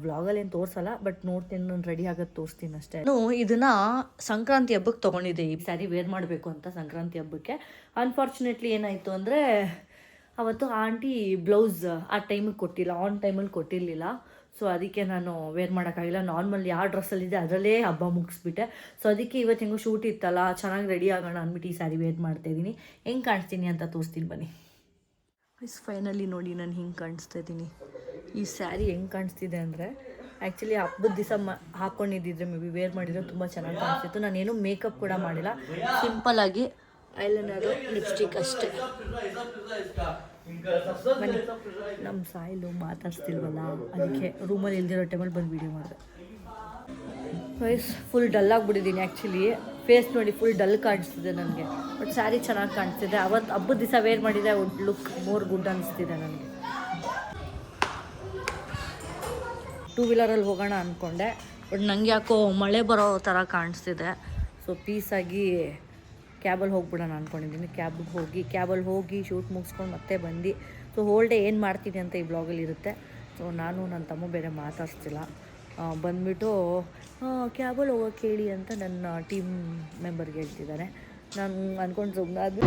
ವ್ಲಾಗಲ್ಲಿ ಏನು ತೋರಿಸಲ್ಲ, ಬಟ್ ನೋಡ್ತೀನಿ, ನಾನು ರೆಡಿ ಆಗೋದು ತೋರಿಸ್ತೀನಿ ಅಷ್ಟೇ. ನಾನು ಇದನ್ನು ಸಂಕ್ರಾಂತಿ ಹಬ್ಬಕ್ಕೆ ತೊಗೊಂಡಿದ್ದೆ, ಈ ಸ್ಯಾರಿ ವೇರ್ ಮಾಡಬೇಕು ಅಂತ ಸಂಕ್ರಾಂತಿ ಹಬ್ಬಕ್ಕೆ. ಅನ್ಫಾರ್ಚುನೇಟ್ಲಿ ಏನಾಯಿತು ಅಂದರೆ ಅವತ್ತು ಆಂಟಿ ಬ್ಲೌಸ್ ಆ ಟೈಮಿಗೆ ಕೊಟ್ಟಿಲ್ಲ, ಆನ್ ಟೈಮಲ್ಲಿ ಕೊಟ್ಟಿರಲಿಲ್ಲ. ಸೊ ಅದಕ್ಕೆ ನಾನು ವೇರ್ ಮಾಡೋಕ್ಕಾಗಿಲ್ಲ. ನಾರ್ಮಲ್ ಯಾವ ಡ್ರೆಸ್ಸಲ್ಲಿದೆ ಅದರಲ್ಲೇ ಹಬ್ಬ ಮುಗಿಸ್ಬಿಟ್ಟೆ. ಸೊ ಅದಕ್ಕೆ ಇವತ್ತು ಹೆಂಗೋ ಶೂಟ್ ಇತ್ತಲ್ಲ, ಚೆನ್ನಾಗಿ ರೆಡಿ ಆಗೋಣ ಅಂದ್ಬಿಟ್ಟು ಈ ಸ್ಯಾರಿ ವೇರ್ ಮಾಡ್ತಾಯಿದ್ದೀನಿ. ಹೆಂಗೆ ಕಾಣಿಸ್ತೀನಿ ಅಂತ ತೋರಿಸ್ತೀನಿ ಬನ್ನಿ. ಫೈನಲಿ ನೋಡಿ ನಾನು ಹಿಂಗೆ ಕಾಣಿಸ್ತಾ ಇದ್ದೀನಿ. ಈ ಸ್ಯಾರಿ ಹೆಂಗೆ ಕಾಣಿಸ್ತಿದೆ ಅಂದರೆ ಆ್ಯಕ್ಚುಲಿ ಹಬ್ಬದ ದಿವಸ ಹಾಕ್ಕೊಂಡಿದ್ದಿದ್ರೆ ಮೇ ಬಿ ವೇರ್ ಮಾಡಿದ್ರೆ ತುಂಬ ಚೆನ್ನಾಗಿ ಕಾಣಿಸ್ತಿತ್ತು. ನಾನೇನು ಮೇಕಪ್ ಕೂಡ ಮಾಡಿಲ್ಲ, ಸಿಂಪಲ್ಲಾಗಿ ಐಲೈನರು ಲಿಪ್ಸ್ಟಿಕ್ ಅಷ್ಟೇ. ಬನ್ನಿ, ನಮ್ಮ ಸಾಯಿಲು ಮಾತಾಡ್ಸ್ತಿಲ್ವಲ್ಲ, ಅದಕ್ಕೆ ರೂಮಲ್ಲಿ ಇಲ್ದಿರೋ ಟೈಮಲ್ಲಿ ಬಂದು ವೀಡಿಯೋ ಮಾಡಿದೆ. ಫೇಸ್ ಫುಲ್ ಡಲ್ ಆಗಿಬಿಟ್ಟಿದ್ದೀನಿ. ಆ್ಯಕ್ಚುಲಿ ಫೇಸ್ ನೋಡಿ ಫುಲ್ ಡಲ್ ಕಾಣಿಸ್ತಿದೆ ನನಗೆ, ಬಟ್ ಸ್ಯಾರಿ ಚೆನ್ನಾಗಿ ಕಾಣಿಸ್ತಿದೆ. ಅವತ್ತು ಹಬ್ಬದ ದಿವಸ ವೇರ್ ಮಾಡಿದರೆ ಲುಕ್ ಮೋರ್ ಗುಡ್ ಅನಿಸ್ತಿದೆ ನನಗೆ. 2 ವೀಲರಲ್ಲಿ ಹೋಗೋಣ ಅಂದ್ಕೊಂಡೆ, ಬಟ್ ನನಗೆ ಯಾಕೋ ಮಳೆ ಬರೋ ಥರ ಕಾಣಿಸ್ತಿದೆ. ಸೊ ಪೀಸಾಗಿ ಕ್ಯಾಬಲ್ಲಿ ಹೋಗ್ಬಿಡೋಣ ಅಂದ್ಕೊಂಡಿದ್ದೀನಿ. ಕ್ಯಾಬಲ್ಲಿ ಹೋಗಿ ಶೂಟ್ ಮುಗಿಸ್ಕೊಂಡು ಮತ್ತೆ ಬಂದು ಸೊ ಹೋಲ್ ಡೇ ಏನು ಮಾಡ್ತೀನಿ ಅಂತ ಈ ಬ್ಲಾಗಲ್ಲಿ ಇರುತ್ತೆ. ಸೊ ನಾನು ನನ್ನ ತಮ್ಮ ಬೇರೆ ಮಾತಾಡ್ಸ್ತಿಲ್ಲ, ಬಂದುಬಿಟ್ಟು ಕ್ಯಾಬಲ್ಲಿ ಹೋಗೋಕೆ ಹೇಳಿ ಅಂತ ನನ್ನ ಟೀಮ್ ಮೆಂಬರ್ಗೆ ಹೇಳ್ತಿದ್ದಾರೆ. ನಾನು ಅಂದ್ಕೊಂಡು ಸುಮ್ಮನೆ ಅದು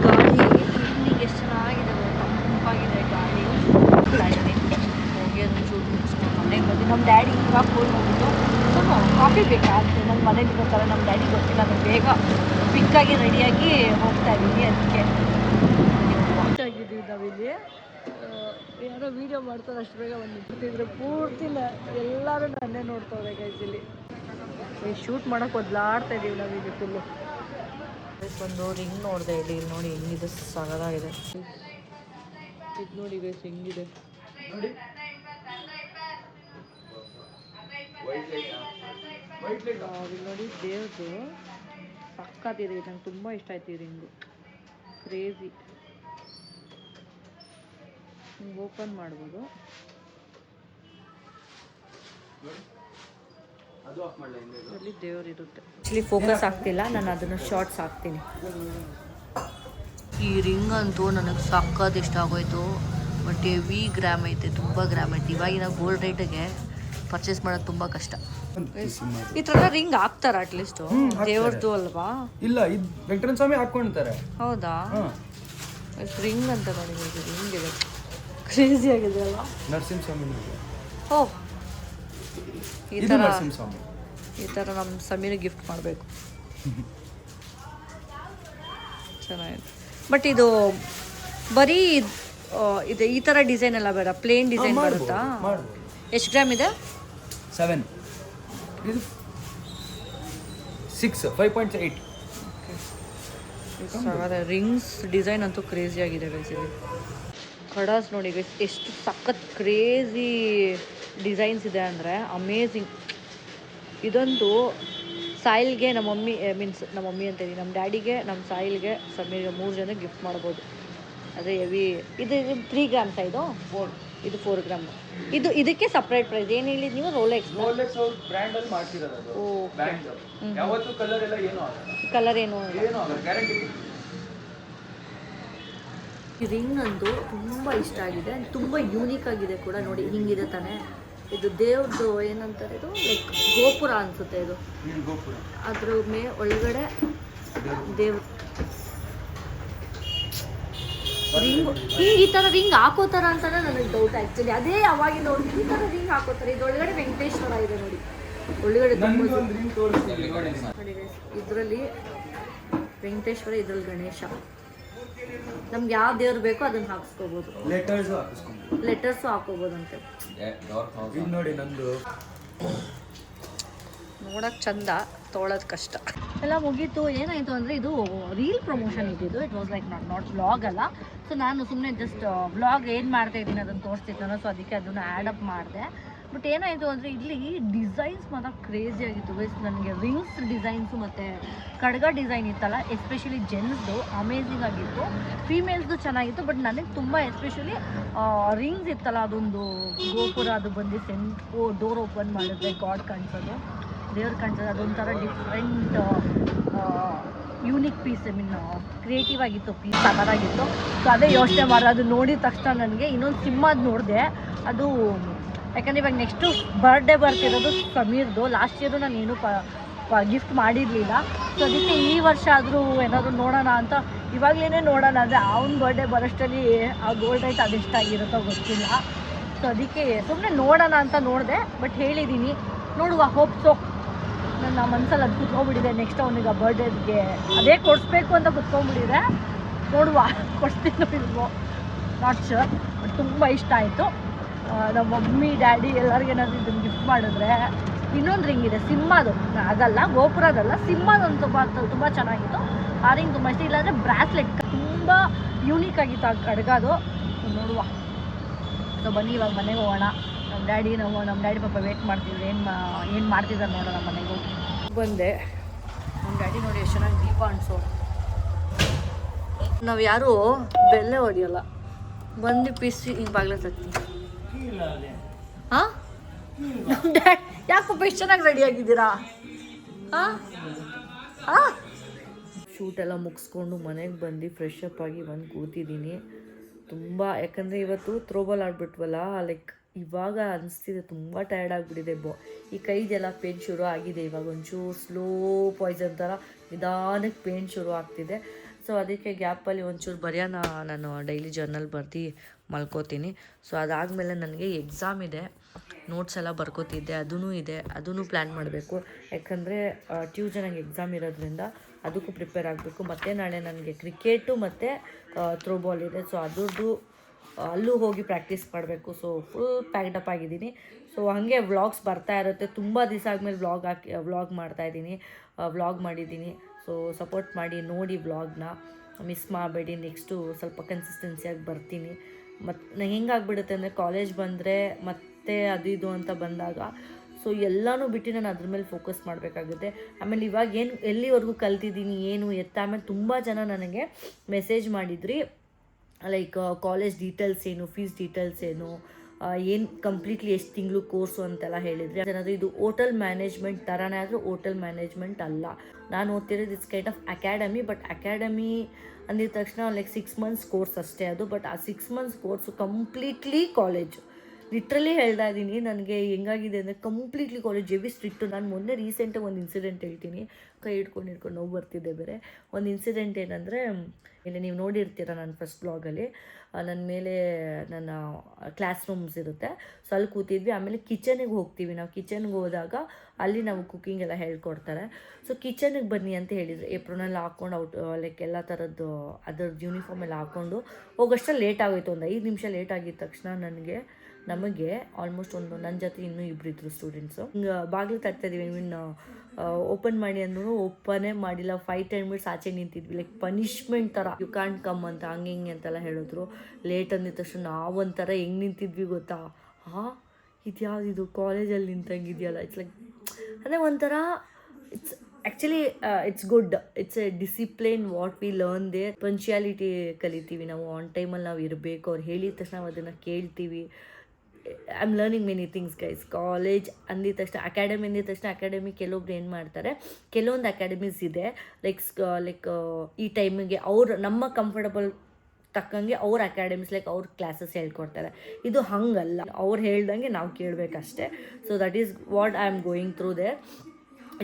ಗಾಡಿ ಈವ್ನಿಂಗ್ ಎಷ್ಟು ಚೆನ್ನಾಗಿದೆ, ತಂಪಾಗಿದೆ ಗಾಡಿ. ಹೋಗಿ ಅದನ್ನು ಶೂಟ್ ಮುಗಿಸ್ಕೊಂಡು ಮನೆಗೆ ಬಂದು ನಮ್ಮ ಡ್ಯಾಡಿ ಇವಾಗ ಫೋನ್ ಹೋಗಿದ್ದು ಸೊ ಕಾಫಿ ಬೇಕಾಗುತ್ತೆ ನನ್ನ ಮನೇಲಿ ಬರ್ತಾರೆ. ನಮ್ಮ ಡ್ಯಾಡಿ ಗೊತ್ತಿಲ್ಲ, ನಾನು ಬೇಗ ಕ್ವಿಕ್ಕಾಗಿ ರೆಡಿಯಾಗಿ ಹೋಗ್ತಾ ಇದ್ದೀನಿ. ಅದಕ್ಕೆ ಆಗಿದ್ದೀವಿ ನಾವಿಲ್ಲಿ. ಯಾರೋ ವೀಡಿಯೋ ಮಾಡ್ತಾರೆ, ಅಷ್ಟು ಬೇಗ ಒಂದು ನಿಂತಿದ್ರೆ ಪೂರ್ತಿ ಎಲ್ಲರೂ ನನ್ನೇ ನೋಡ್ತವ್ರೆ ಗೈಸಲ್ಲಿ. ಶೂಟ್ ಮಾಡೋಕೆ ಒದ್ಲಾಡ್ತಾ ಇದ್ದೀವಿ ನಾವಿಲ್ಲಿ ಫುಲ್ಲು. ಒಂದು ರಿಂಗ್ ನೋಡಿದೆ ಇಲ್ಲಿ ನೋಡಿ ಹೆಂಗಿದೆ, ಸಗದಾಗಿದೆ. ಇದು ನೋಡಿ ಗೈಸ್ ಹೆಂಗಿದೆ ನೋಡಿ. ನೋಡಿ ದೇವ್ರದು ಸಕ್ಕತ್ತಿದೆ, ನಂಗೆ ತುಂಬ ಇಷ್ಟ ಆಯ್ತು ಈ ರಿಂಗು, ಕ್ರೇಜಿ. ಹಿಂಗೆ ಓಪನ್ ಮಾಡ್ಬೋದು. ಅಲ್ಲಿ ದೇವ್ರಿರುತ್ತೆ. ಆ್ಯಕ್ಚುಲಿ ಫೋಕಸ್ ಆಗ್ತಿಲ್ಲ, ನಾನು ಅದನ್ನು ಶಾರ್ಟ್ಸ್ ಹಾಕ್ತೀನಿ. ಈ ರಿಂಗ್ ಅಂತೂ ನನಗೆ ಸಕ್ಕತ್ ಇಷ್ಟ ಆಗೋಯ್ತು. ಬಟ್ ಹೆವಿ ಗ್ರಾಮ್ ಐತೆ, ತುಂಬ ಗ್ರಾಮ್ ಐತೆ. ಇವಾಗಿನ ಗೋಲ್ಡ್ ರೇಟಿಗೆ ಪರ್ಚೇಸ್ ಮಾಡೋದು ತುಂಬ ಕಷ್ಟ. ಈ ಥರ ರಿಂಗ್ ಹಾಕ್ತಾರ ಅಟ್ಲೀಸ್ಟು, ದೇವ್ರದ್ದು ಅಲ್ವಾ? ಇಲ್ಲ, ಇದು ವೆಂಕಟೇಶ್ವರ ಸ್ವಾಮಿ ಹಾಕ್ಕೊಳ್ತಾರೆ. ಹೌದಾ? ರಿಂಗ್ ಅಂತ ನೋಡಿ, ರಿಂಗ್ ಇದೆ, ಕ್ರೇಜಿ ಆಗಿದೆ ಅಲ್ಲ. ನರಸಿಂಹಸ್ವಾಮಿ. ಓಹ್, ಈ ಥರ ನಮ್ಮ ಸಮೀರಿಗೆ ಗಿಫ್ಟ್ ಮಾಡಬೇಕು. ಚೆನ್ನಾಗಿದೆ. ಬಟ್ ಇದು ಬರೀ ಇದು ಈ ಥರ ಡಿಸೈನ್ ಎಲ್ಲ ಬೇಡ, ಪ್ಲೇನ್ ಡಿಸೈನ್ ಬರುತ್ತಾ? ಎಷ್ಟು ಗ್ರಾಮ್ ಇದೆ? 7. ಇದು 6, 5.8. ರಿಂಗ್ಸ್ ಡಿಸೈನ್ ಅಂತೂ ಕ್ರೇಜಿ ಆಗಿದೆ ಗೈಸ್. ಇಲ್ಲಿ ಕಡಾಸ್ ನೋಡಿ ಗೈಸ್, ಎಷ್ಟು ಸಖತ್ ಕ್ರೇಜಿ ಡಿಸೈನ್ಸ್ ಇದೆ ಅಂದರೆ ಅಮೇಝಿಂಗ್. ಇದೊಂದು ಸಾಯಿಲ್ಗೆ, ನಮ್ಮ ಮಮ್ಮಿ ನಮ್ಮ ಮಮ್ಮಿ ಅಂತೀನಿ, ನಮ್ಮ ಡ್ಯಾಡಿಗೆ, ನಮ್ಮ ಸಾಯಿಲ್ಗೆ, ಸಮೀರ್ಗೆ 3 ಜನ ಗಿಫ್ಟ್ ಮಾಡ್ಬೋದು. ಅದೇ ಹೆವಿ. ಇದು 3 ಗ್ರಾಮ್ಸ್ ಇದು 4. ಇದು 4 ಗ್ರಾಮ್. ಇದಕ್ಕೆ ಸಪ್ರೇಟ್ ಪ್ರೈಸ್ ಏನು ಹೇಳಿದ್ ನೀವು? ರೋಲೆಕ್ಸ್ ಅವ್ರ ಬ್ರ್ಯಾಂಡ್ ಅಲ್ಲಿ ಮಾಡ್ತಿರೋದು ಅದು. ಬ್ರ್ಯಾಂಡ್ ಯಾವತ್ತೂ ಕಲರ್ ಎಲ್ಲ ಏನು ಆಗಲ್ಲ. ಕಲರ್ ಏನು ಆಗಲ್ಲ, ಗ್ಯಾರಂಟಿ. ಈ ರಿಂಗ್ ಅಂತೂ ತುಂಬ ಇಷ್ಟ ಆಗಿದೆ, ತುಂಬ ಯೂನಿಕ್ ಆಗಿದೆ ಕೂಡ. ನೋಡಿ ಹಿಂಗಿದೆ ತಾನೆ. ಇದು ದೇವ್ರದ್ದು ಏನಂತಾರೆ, ಇದು ಲೈಕ್ ಗೋಪುರ ಅನಿಸುತ್ತೆ. ಇದು ಗೋಪುರ, ಅದ್ರ ಒಳಗಡೆ ದೇವ್ರ ರಿಂಗ್. ಈ ಥರ ರಿಂಗ್ ಹಾಕೋತಾರ ಅಂತಾನೆ ನನಗೆ ಡೌಟ್ ಆ್ಯಕ್ಚುಲಿ. ಅದೇ ಅವಾಗಿಂದ ಈ ಥರ ರಿಂಗ್ ಹಾಕೋತಾರೆ. ಇದರೊಳಗಡೆ ವೆಂಕಟೇಶ್ವರ ಇದೆ ನೋಡಿ, ಒಳಗಡೆ ಇದರಲ್ಲಿ ವೆಂಕಟೇಶ್ವರ, ಇದರಲ್ಲಿ ಗಣೇಶ. ನಮ್ಗೆ ಯಾವ ದೇವ್ರು ಬೇಕೋ ಅದನ್ನ ಹಾಕ್ಸ್ಕೋಬೋದು. ಲೆಟರ್ಸು ಹಾಕೋಬೋದಂತೆ. ನೋಡಿ ನಂದು ನೋಡಕ್ ಚಂದ, ತೊಗೊಳೋದು ಕಷ್ಟ. ಎಲ್ಲ ಮುಗೀತು. ಏನಾಯಿತು ಅಂದರೆ ಇದು ರೀಲ್ ಪ್ರಮೋಷನ್ ಇದ್ದಿದ್ದು. It was like not vlog ಅಲ್ಲ. ಸೊ ನಾನು ಸುಮ್ಮನೆ ಜಸ್ಟ್ ವ್ಲಾಗ್ ಏನು ಮಾಡ್ತಾಯಿದ್ದೀನಿ ಅದನ್ನು ತೋರಿಸ್ತಿದ್ದಾನೋ, ಸೊ ಅದಕ್ಕೆ ಅದನ್ನು ಆ್ಯಡಪ್ ಮಾಡಿದೆ. ಬಟ್ ಏನಾಯಿತು ಅಂದರೆ ಇಲ್ಲಿ ಡಿಸೈನ್ಸ್ ಮಾತ್ರ ಕ್ರೇಜಿ ಆಗಿತ್ತು ಗೈಸ್. ನನಗೆ ರಿಂಗ್ಸ್ ಡಿಸೈನ್ಸು ಮತ್ತು ಕಡ್ಗ ಡಿಸೈನ್ ಇತ್ತಲ್ಲ, ಎಸ್ಪೆಷಲಿ ಜೆಂಟ್ಸ್ದು ಅಮೇಝಿಂಗ್ ಆಗಿತ್ತು. ಫೀಮೇಲ್ಸ್ದು ಚೆನ್ನಾಗಿತ್ತು. ಬಟ್ ನನಗೆ ತುಂಬ ಎಸ್ಪೆಷಲಿ ರಿಂಗ್ಸ್ ಇತ್ತಲ್ಲ, ಅದೊಂದು ಗೋಪುರ ಅದು ಬಂದು ಡೋರ್ ಓಪನ್ ಮಾಡಿದ್ರೆ ಗಾಡ್ ಕಾಣಿಸೋದು, ದೇವ್ರು ಕಾಣಿಸೋದು, ಅದೊಂಥರ ಡಿಫ್ರೆಂಟ್ ಯೂನಿಕ್ ಪೀಸ್. ಕ್ರಿಯೇಟಿವ್ ಆಗಿತ್ತು, ಪೀಸ್ ಸಕಲಾಗಿತ್ತು. ಸೊ ಅದೇ ಯೋಚನೆ ಮಾಡೋದು. ಅದು ನೋಡಿದ ತಕ್ಷಣ ನನಗೆ ಇನ್ನೊಂದು ಸಿಂಹದ್ದು ನೋಡಿದೆ. ಅದು ಯಾಕಂದರೆ ಇವಾಗ ನೆಕ್ಸ್ಟು ಬರ್ಡೇ ಬರ್ತಿರೋದು ಸಮೀರ್ದು. ಲಾಸ್ಟ್ ಇಯರು ನಾನು ಏನೂ ಗಿಫ್ಟ್ ಮಾಡಿರಲಿಲ್ಲ. ಸೊ ಅದಕ್ಕೆ ಈ ವರ್ಷ ಆದರೂ ಏನಾದರೂ ನೋಡೋಣ ಅಂತ ಇವಾಗಲೇ ನೋಡೋಣ ಅಂದರೆ ಅವ್ನ ಬರ್ಡೇ ಬರೋಷ್ಟರಲ್ಲಿ ಆ ಗೋಲ್ಡ್ ರೇಟ್ ಅದೆಷ್ಟಾಗಿರುತ್ತೋ ಗೊತ್ತಿಲ್ಲ. ಸೊ ಅದಕ್ಕೆ ಸುಮ್ಮನೆ ನೋಡೋಣ ಅಂತ ನೋಡಿದೆ. ಬಟ್ ಹೇಳಿದ್ದೀನಿ, ನೋಡುವ, ಹೋಪ್ಸೋ. ನನ್ನ ಮನಸ್ಸಲ್ಲಿ ಅದು ಕುತ್ಕೊಂಡ್ಬಿಟ್ಟಿದೆ. ನೆಕ್ಸ್ಟ್ ಅವನಿಗೆ ಬರ್ಡೇಗೆ ಅದೇ ಕೊಡಿಸ್ಬೇಕು ಅಂತ ಕುತ್ಕೊಂಡ್ಬಿಟ್ಟಿದೆ. ನೋಡುವ, ಕೊಡಿಸ್ತೀನೋ ಇಲ್ವೋ, ನಾಟ್ ಶೋರ್. ಬಟ್ ತುಂಬ ಇಷ್ಟ ಆಯಿತು. ನಮ್ಮ ಮಮ್ಮಿ ಡ್ಯಾಡಿ ಎಲ್ಲರಿಗೇನಾದರೂ ಇದನ್ನು ಗಿಫ್ಟ್ ಮಾಡಿದ್ರೆ. ಇನ್ನೊಂದು ರಿಂಗ್ ಇದೆ ಸಿಂಹದು, ಅದಲ್ಲ ಗೋಪುರದಲ್ಲ, ಸಿಂಹದೊಂದು ತುಂಬ ಚೆನ್ನಾಗಿತ್ತು. ಆ ರಿಂಗ್ ತುಂಬ ಇಷ್ಟ. ಇಲ್ಲಾಂದರೆ ಬ್ರಾಸ್ಲೆಟ್ ತುಂಬ ಯೂನಿಕ್ ಆಗಿತ್ತು ಆ ಕಡ್ಗದು. ನೋಡುವ. ಸೊ ಬನ್ನಿ ಇವಾಗ ಮನೆಗೆ ಹೋಗೋಣ. ನಮ್ಮ ಡ್ಯಾಡಿ ಪಾಪ ವೇಟ್ ಮಾಡ್ತಿದ್ರು. ಏನು ಮಾಡ್ತಿದ್ದಾರೆ ನೋಡೋಣ. ಮನೆಗೆ ಹೋಗಿ ಬಂದೆ. ನಮ್ಮ ಡ್ಯಾಡಿ ನೋಡಿ ಎಷ್ಟು ಚೆನ್ನಾಗಿ ದೀಪ ಅನ್ಸೋ. ನಾವು ಯಾರೂ ಬೆಲ್ಲೆ ಹೊಡಿಯೋಲ್ಲ. ಬಂದು ಪಿಸಿ ಹಿಂಗೆ ಬಾಗ್ಲ ತಗ್ತೀನಿ. ಹಾಂ, ನಮ್ಮ ಡ್ಯಾಡಿ ಯಾಕಪ್ಪ ಇಷ್ಟು ಚೆನ್ನಾಗಿ ರೆಡಿ ಆಗಿದ್ದೀರಾ? ಹಾಂ ಹಾಂ. ಶೂಟೆಲ್ಲ ಮುಗಿಸ್ಕೊಂಡು ಮನೆಗೆ ಬಂದು ಫ್ರೆಶ್ ಅಪ್ ಆಗಿ ಬಂದು ಕೂತಿದ್ದೀನಿ. ತುಂಬ, ಯಾಕಂದರೆ ಇವತ್ತು ಥ್ರೋಬಾಲ್ ಆಡ್ಬಿಟ್ವಲ್ಲ, ಲೈಕ್ ಇವಾಗ ಅನಿಸ್ತಿದೆ ತುಂಬ ಟಯರ್ಡ್ ಆಗಿಬಿಟ್ಟಿದೆ. ಈ ಕೈದೆಲ್ಲ ಪೇನ್ ಶುರು ಆಗಿದೆ. ಇವಾಗ ಒಂಚೂರು ಸ್ಲೋ ಪಾಯ್ಸನ್ ಥರ ನಿಧಾನಕ್ಕೆ ಪೇನ್ ಶುರು ಆಗ್ತಿದೆ. ಸೊ ಅದಕ್ಕೆ ಗ್ಯಾಪಲ್ಲಿ ಒಂಚೂರು ಬರೆಯೋಣ, ನಾನು ಡೈಲಿ ಜರ್ನಲ್ ಬರ್ದು ಮಲ್ಕೋತೀನಿ. ಸೊ ಅದಾದಮೇಲೆ ನನಗೆ ಎಕ್ಸಾಮ್ ಇದೆ, ನೋಟ್ಸ್ ಎಲ್ಲ ಬರ್ಕೋತಿದ್ದೆ, ಅದೂ ಪ್ಲ್ಯಾನ್ ಮಾಡಬೇಕು. ಯಾಕಂದರೆ ಟ್ಯೂಸ್ಡೇ ಎಕ್ಸಾಮ್ ಇರೋದ್ರಿಂದ ಅದಕ್ಕೂ ಪ್ರಿಪೇರ್ ಆಗಬೇಕು. ಮತ್ತು ನಾಳೆ ನನಗೆ ಕ್ರಿಕೆಟು ಮತ್ತು ಥ್ರೋಬಾಲ್ ಇದೆ. ಸೊ ಅದ್ರದ್ದು ಅಲ್ಲೂ ಹೋಗಿ ಪ್ರಾಕ್ಟೀಸ್ ಮಾಡಬೇಕು. ಸೊ ಫುಲ್ ಪ್ಯಾಕ್ಡಪ್ ಆಗಿದ್ದೀನಿ. ಸೊ ಹಾಗೆ ವ್ಲಾಗ್ಸ್ ಬರ್ತಾ ಇರುತ್ತೆ. ತುಂಬ ದಿವಸ ಆದಮೇಲೆ ವ್ಲಾಗ್ ಮಾಡ್ತಾಯಿದ್ದೀನಿ, ವ್ಲಾಗ್ ಮಾಡಿದ್ದೀನಿ. ಸೊ ಸಪೋರ್ಟ್ ಮಾಡಿ, ನೋಡಿ ವ್ಲಾಗ್ನ ಮಿಸ್ ಮಾಡಬೇಡಿ. ನೆಕ್ಸ್ಟು ಸ್ವಲ್ಪ ಕನ್ಸಿಸ್ಟೆನ್ಸಿಯಾಗಿ ಬರ್ತೀನಿ. ಮತ್ತು ಹೆಂಗಾಗ್ಬಿಡುತ್ತೆ ಅಂದರೆ ಕಾಲೇಜ್ ಬಂದರೆ ಮತ್ತೆ ಅದು ಇದು ಅಂತ ಬಂದಾಗ ಸೊ ಎಲ್ಲನೂ ಬಿಟ್ಟು ನಾನು ಅದ್ರ ಮೇಲೆ ಫೋಕಸ್ ಮಾಡಬೇಕಾಗುತ್ತೆ. ಆಮೇಲೆ ಇವಾಗ ಎಲ್ಲಿವರೆಗೂ ಕಲ್ತಿದ್ದೀನಿ ಏನು ಎತ್ತ. ಆಮೇಲೆ ತುಂಬ ಜನ ನನಗೆ ಮೆಸೇಜ್ ಮಾಡಿದ್ರಿ, ಲೈಕ್ ಕಾಲೇಜ್ ಡೀಟೇಲ್ಸ್ ಏನು, ಫೀಸ್ ಡೀಟೇಲ್ಸ್ ಏನು, ಏನು ಕಂಪ್ಲೀಟ್ಲಿ ಎಷ್ಟು ತಿಂಗಳು ಕೋರ್ಸು ಅಂತೆಲ್ಲ ಹೇಳಿದ್ರಿ. ಏನಾದರೂ ಇದು ಹೋಟೆಲ್ ಮ್ಯಾನೇಜ್ಮೆಂಟ್ ಥರನೇ ಆದರೂ ಹೋಟೆಲ್ ಮ್ಯಾನೇಜ್ಮೆಂಟ್ ಅಲ್ಲ. ನಾನು ಓದ್ತಿರೋದು it's kind of academy. But academy ಅಂದಿದ ತಕ್ಷಣ ಲೈಕ್ 6 months ಕೋರ್ಸ್ ಅಷ್ಟೇ ಅದು. ಬಟ್ ಆ 6 months course completely college. Literally ಹೇಳ್ತಾ ಇದ್ದೀನಿ, ನನಗೆ ಹೆಂಗಾಗಿದೆ ಅಂದರೆ ಕಂಪ್ಲೀಟ್ಲಿ ಕಾಲೇಜ್ ಹೆವಿ ಸ್ಟ್ರಿಕ್ಟು. ನಾನು ಮೊನ್ನೆ ರೀಸೆಂಟಾಗಿ ಒಂದು ಇನ್ಸಿಡೆಂಟ್ ಹೇಳ್ತೀನಿ. ಕೈ ಹಿಡ್ಕೊಂಡು ನೋವು ಬರ್ತಿದ್ದೆ ಬೇರೆ. ಒಂದು ಇನ್ಸಿಡೆಂಟ್ ಏನಂದರೆ, ಇಲ್ಲಿ ನೀವು ನೋಡಿರ್ತೀರ ನನ್ನ ಫಸ್ಟ್ ಬ್ಲಾಗಲ್ಲಿ, ನನ್ನ ಮೇಲೆ ನನ್ನ ಕ್ಲಾಸ್ ರೂಮ್ಸ್ ಇರುತ್ತೆ. ಸೊ ಅಲ್ಲಿ ಕೂತಿದ್ವಿ. ಆಮೇಲೆ ಕಿಚನಿಗೆ ಹೋಗ್ತೀವಿ. ನಾವು ಕಿಚನ್ಗೆ ಹೋದಾಗ ಅಲ್ಲಿ ನಾವು ಕುಕ್ಕಿಂಗ್ ಎಲ್ಲ ಹೇಳ್ಕೊಡ್ತಾರೆ. ಸೊ ಕಿಚನಿಗೆ ಬನ್ನಿ ಅಂತ ಹೇಳಿದರು. ಏಪ್ರೋನೆಲ್ಲ ಹಾಕ್ಕೊಂಡು ಲೈಕ್ ಎಲ್ಲ ಥರದ್ದು ಅದರದ್ದು ಯೂನಿಫಾರ್ಮ್ ಎಲ್ಲ ಹಾಕ್ಕೊಂಡು ಹೋಗೋಷ್ಟರಲ್ಲಿ ಲೇಟ್ ಆಗೋಯ್ತು. ಒಂದು 5 ನಿಮಿಷ ಲೇಟ್ ಆಗಿದ ತಕ್ಷಣ ನಮಗೆ ಆಲ್ಮೋಸ್ಟ್ ನನ್ನ ಜೊತೆ ಇನ್ನೂ ಇಬ್ಬರಿದ್ರು ಸ್ಟೂಡೆಂಟ್ಸು. ಹಿಂಗೆ ಬಾಗಿಲು ತಟ್ತಾಯಿದ್ದೀವಿ. ಓಪನ್ ಮಾಡಿ ಅಂದ್ರೂ ಓಪನೇ ಮಾಡಿಲ್ಲ. 5-10 minutes ಆಚೆ ನಿಂತಿದ್ವಿ. ಲೈಕ್ ಪನಿಷ್ಮೆಂಟ್ ಥರ, ಯು ಕ್ಯಾಂಟ್ ಕಮ್ ಅಂತ ಹಂಗೆ ಹಿಂಗೆ ಅಂತೆಲ್ಲ ಹೇಳಿದ್ರು. ಲೇಟ್ ಅಂದಿದ ತಕ್ಷಣ ನಾವೊಂಥರ ಹೆಂಗೆ ನಿಂತಿದ್ವಿ ಗೊತ್ತಾ? ಇದು ಯಾವುದಿದು ಕಾಲೇಜಲ್ಲಿ ನಿಂತಂಗಿದೆಯಲ್ಲ. ಇಟ್ಸ್ ಲೈಕ್ ಅಂದರೆ ಒಂಥರ it's actually it's good. It's a discipline what we learn there. Punctuality ಕಲಿತೀವಿ ನಾವು. ಆನ್ ಟೈಮಲ್ಲಿ ನಾವು ಇರಬೇಕು. ಅವ್ರು ಹೇಳಿದ ತಕ್ಷಣ ನಾವು ಅದನ್ನು ಕೇಳ್ತೀವಿ. I am learning many things guys. College ಅಂದಿದ ತಕ್ಷಣ, ಅಕಾಡೆಮಿ ಅಂದಿದ ತಕ್ಷಣ ಅಕಾಡೆಮಿ ಕೆಲವೊಬ್ರು ಏನು ಮಾಡ್ತಾರೆ, ಕೆಲವೊಂದು ಅಕಾಡೆಮೀಸ್ ಇದೆ ಲೈಕ್ ಈ ಟೈಮಿಗೆ ನಮ್ಮ ಕಂಫರ್ಟಬಲ್ ತಕ್ಕಂಗೆ ಅವ್ರ ಅಕಾಡೆಮೀಸ್ ಲೈಕ್ ಅವ್ರ ಕ್ಲಾಸಸ್ ಹೇಳ್ಕೊಡ್ತಾರೆ. ಇದು ಹಂಗಲ್ಲ, ಅವ್ರು ಹೇಳ್ದಂಗೆ ನಾವು ಕೇಳಬೇಕಷ್ಟೇ. So that is what I am going through there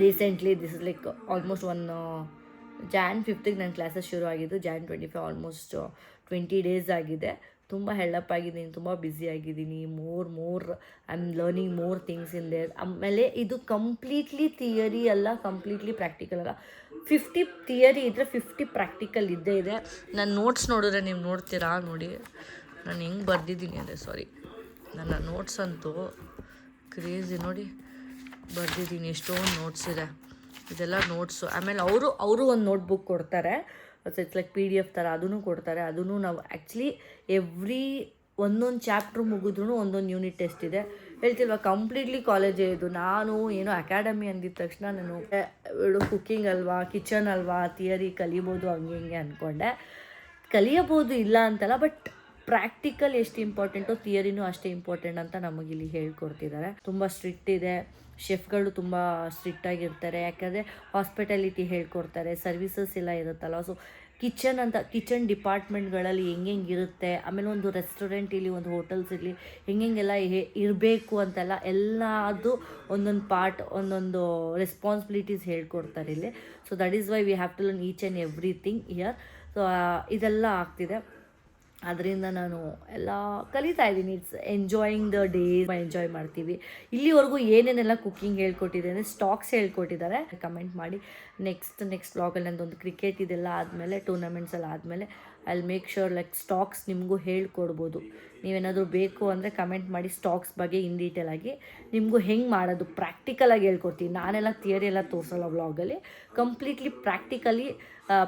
recently. This is like almost Jan 5th ನನ್ನ ಕ್ಲಾಸಸ್ ಶುರು ಆಗಿದ್ದು. Jan 25 ಆಲ್ಮೋಸ್ಟ್ 20 days ಆಗಿದೆ. ತುಂಬ ಹೆಲ್ಡಪ್ ಆಗಿದ್ದೀನಿ, ತುಂಬ ಬ್ಯುಸಿ ಆಗಿದ್ದೀನಿ. More I am learning more things in their. ಆಮೇಲೆ ಇದು ಕಂಪ್ಲೀಟ್ಲಿ ಥಿಯರಿ ಅಲ್ಲ, ಕಂಪ್ಲೀಟ್ಲಿ ಪ್ರಾಕ್ಟಿಕಲ್ ಅಲ್ಲ. 50 ಥಿಯರಿ ಇದ್ದರೆ 50 ಪ್ರಾಕ್ಟಿಕಲ್ ಇದ್ದೇ ಇದೆ. ನನ್ನ ನೋಟ್ಸ್ ನೋಡಿದ್ರೆ ನೀವು ನೋಡ್ತೀರಾ, ನೋಡಿ ನಾನು ಹೆಂಗೆ ಬರೆದಿದ್ದೀನಿ ಅಂದರೆ, ನನ್ನ ನೋಟ್ಸ್ ಅಂತೂ ಕ್ರೇಜಿ. ನೋಡಿ ಬರೆದಿದ್ದೀನಿ, ಎಷ್ಟೊಂದು ನೋಟ್ಸ್ ಇದೆ. ಇದೆಲ್ಲ ನೋಟ್ಸು. ಆಮೇಲೆ ಅವರು ಒಂದು ನೋಟ್ಬುಕ್ ಕೊಡ್ತಾರೆ, ಇಟ್ಸ್ ಲೈಕ್ PDF ಥರ, ಅದನ್ನು ಕೊಡ್ತಾರೆ. ಅದನ್ನು ನಾವು ಆ್ಯಕ್ಚುಲಿ ಒಂದೊಂದು ಚಾಪ್ಟ್ರು ಮುಗಿದ್ರೂ ಒಂದೊಂದು ಯೂನಿಟ್ ಟೆಸ್ಟ್ ಇದೆ. ಹೇಳ್ತಿಲ್ವ, ಕಂಪ್ಲೀಟ್ಲಿ ಕಾಲೇಜೇ ಇದು. ನಾನು ಏನೋ ಅಕಾಡೆಮಿ ಅಂದಿದ ತಕ್ಷಣ ನಾನು ಕುಕ್ಕಿಂಗ್ ಅಲ್ವಾ, ಕಿಚನ್ ಅಲ್ವಾ, ಥಿಯರಿ ಕಲಿಬೋದು ಹಂಗೆ ಹಿಂಗೆ ಅಂದ್ಕೊಂಡೆ. ಕಲಿಯಬೋದು ಇಲ್ಲ ಅಂತಲ್ಲ, ಬಟ್ ಪ್ರಾಕ್ಟಿಕಲ್ ಎಷ್ಟು ಇಂಪಾರ್ಟೆಂಟೋ ಥಿಯರಿನೂ ಅಷ್ಟೇ ಇಂಪಾರ್ಟೆಂಟ್ ಅಂತ ನಮಗಿಲ್ಲಿ ಹೇಳ್ಕೊಡ್ತಿದ್ದಾರೆ. ತುಂಬ ಸ್ಟ್ರಿಕ್ಟ್ ಇದೆ, ಶೆಫ್ಗಳು ತುಂಬ ಸ್ಟ್ರಿಕ್ಟಾಗಿರ್ತಾರೆ. ಯಾಕಂದರೆ ಹಾಸ್ಪಿಟಾಲಿಟಿ ಹೇಳ್ಕೊಡ್ತಾರೆ, ಸರ್ವಿಸಸ್ ಎಲ್ಲ ಇರುತ್ತಲ್ಲ. ಸೊ ಕಿಚನ್ ಡಿಪಾರ್ಟ್ಮೆಂಟ್ಗಳಲ್ಲಿ ಹೆಂಗಿರುತ್ತೆ, ಆಮೇಲೆ ಒಂದು ರೆಸ್ಟೋರೆಂಟ್ ಇರಲಿ, ಒಂದು ಹೋಟೆಲ್ಸ್ ಇರಲಿ, ಹೆಂಗೆಲ್ಲ ಇರಬೇಕು ಅಂತೆಲ್ಲ ಎಲ್ಲದು ಒಂದೊಂದು ಪಾರ್ಟ್, ಒಂದೊಂದು ರೆಸ್ಪಾನ್ಸಿಬಿಲಿಟೀಸ್ ಹೇಳ್ಕೊಡ್ತಾರೆ ಇಲ್ಲಿ. So that is why we have to learn each and everything here. So ಇದೆಲ್ಲ ಆಗ್ತಿದೆ. ಅದರಿಂದ ನಾನು ಎಲ್ಲ ಕಲಿತಾ ಇದ್ದೀನಿ. It's enjoying the days. Enjoy ಮಾಡ್ತೀವಿ. ಇಲ್ಲಿವರೆಗೂ ಏನೇನೆಲ್ಲ ಕುಕ್ಕಿಂಗ್ ಹೇಳ್ಕೊಟ್ಟಿದೆ ಅಂದರೆ ಸ್ಟಾಕ್ಸ್ ಹೇಳ್ಕೊಟ್ಟಿದ್ದಾರೆ. ಕಮೆಂಟ್ ಮಾಡಿ. ನೆಕ್ಸ್ಟ್ ವ್ಲಾಗಲ್ಲಿ ನಂದೊಂದು ಕ್ರಿಕೆಟ್ ಇದೆಲ್ಲ ಆದಮೇಲೆ, ಟೂರ್ನಮೆಂಟ್ಸ್ ಎಲ್ಲ ಆದಮೇಲೆ I make sure like stocks ನಿಮಗೂ ಹೇಳ್ಕೊಡ್ಬೋದು. ನೀವೇನಾದರೂ ಬೇಕು ಅಂದರೆ ಕಮೆಂಟ್ ಮಾಡಿ. ಸ್ಟಾಕ್ಸ್ ಬಗ್ಗೆ ಇನ್ ಡೀಟೇಲ್ ಆಗಿ ನಿಮಗೂ ಹೆಂಗೆ ಮಾಡೋದು ಪ್ರಾಕ್ಟಿಕಲಾಗಿ ಹೇಳ್ಕೊಡ್ತೀನಿ. ನಾನೆಲ್ಲ ಥಿಯರಿ ಎಲ್ಲ ತೋರಿಸಲ್ಲ ವ್ಲಾಗಲ್ಲಿ. ಕಂಪ್ಲೀಟ್ಲಿ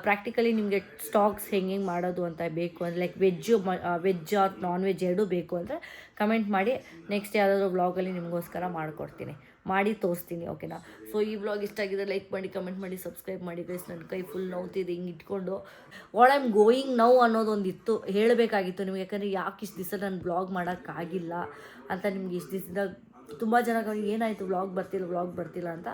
ಪ್ರಾಕ್ಟಿಕಲಿ ನಿಮಗೆ ಸ್ಟಾಕ್ಸ್ ಹೆಂಗೆ ಮಾಡೋದು ಅಂತ ಬೇಕು ಅಂದರೆ, like veg or non veg ಎರಡೂ ಬೇಕು ಅಂದರೆ ಕಮೆಂಟ್ ಮಾಡಿ. ನೆಕ್ಸ್ಟ್ ಯಾವುದಾದ್ರೂ ವ್ಲಾಗಲ್ಲಿ ನಿಮಗೋಸ್ಕರ ಮಾಡಿ ತೋರಿಸ್ತೀನಿ. ಓಕೆನಾ? ಸೊ ಈ ವ್ಲಾಗ್ ಇಷ್ಟ ಆಗಿದೆ, ಲೈಕ್ ಮಾಡಿ, ಕಮೆಂಟ್ ಮಾಡಿ, ಸಬ್ಸ್ಕ್ರೈಬ್ ಮಾಡಿ ಗೈಸ್. ನನ್ನ ಕೈ ಫುಲ್ ನೋವ್ತಿದೆ ಹಿಂಗೆ ಇಟ್ಕೊಂಡು. What I am going now ಅನ್ನೋದೊಂದಿತ್ತು, ಹೇಳಬೇಕಾಗಿತ್ತು ನಿಮಗೆ. ಯಾಕಂದರೆ ಯಾಕೆ ಇಷ್ಟು ದಿವಸ ನಾನು ವ್ಲಾಗ್ ಮಾಡೋಕ್ಕಾಗಿಲ್ಲ ಅಂತ ನಿಮ್ಗೆ ಇಷ್ಟು ದಿವಸದಿಂದ ತುಂಬ ಜನ ಏನಾಯಿತು ವ್ಲಾಗ್ ಬರ್ತಿಲ್ಲ ಅಂತ.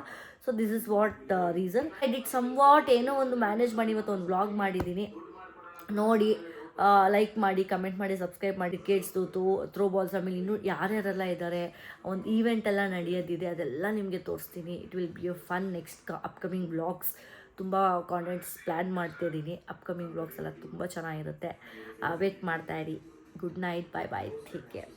So this is what reason. I did somewhat ಏನೋ ಒಂದು ಮ್ಯಾನೇಜ್ ಮಾಡಿ ಇವತ್ತು ಒಂದು ವ್ಲಾಗ್ ಮಾಡಿದ್ದೀನಿ. ನೋಡಿ, ಲೈಕ್ ಮಾಡಿ, ಕಮೆಂಟ್ ಮಾಡಿ, ಸಬ್ಸ್ಕ್ರೈಬ್ ಮಾಡಿ. ಕಿಡ್ಸ್ದು ಥ್ರೋ ಬಾಲ್ಸ್, ಆಮೇಲೆ ಇನ್ನೂ ಯಾರ್ಯಾರೆಲ್ಲ ಇದ್ದಾರೆ, ಒಂದು ಈವೆಂಟ್ ಎಲ್ಲ ನಡೆಯೋದಿದೆ, ಅದೆಲ್ಲ ನಿಮಗೆ ತೋರಿಸ್ತೀನಿ. It will be a fun next upcoming vlogs. ತುಂಬ ಕಾಂಟೆಂಟ್ಸ್ ಪ್ಲ್ಯಾನ್ ಮಾಡ್ತಾಯಿದ್ದೀನಿ. ಅಪ್ಕಮಿಂಗ್ ವ್ಲಾಗ್ಸ್ ಎಲ್ಲ ತುಂಬ ಚೆನ್ನಾಗಿರುತ್ತೆ. ವೇಟ್ ಮಾಡ್ತಾಯಿರಿ. ಗುಡ್ ನೈಟ್, ಬಾಯ್, ಟೇಕ್ ಕೇರ್.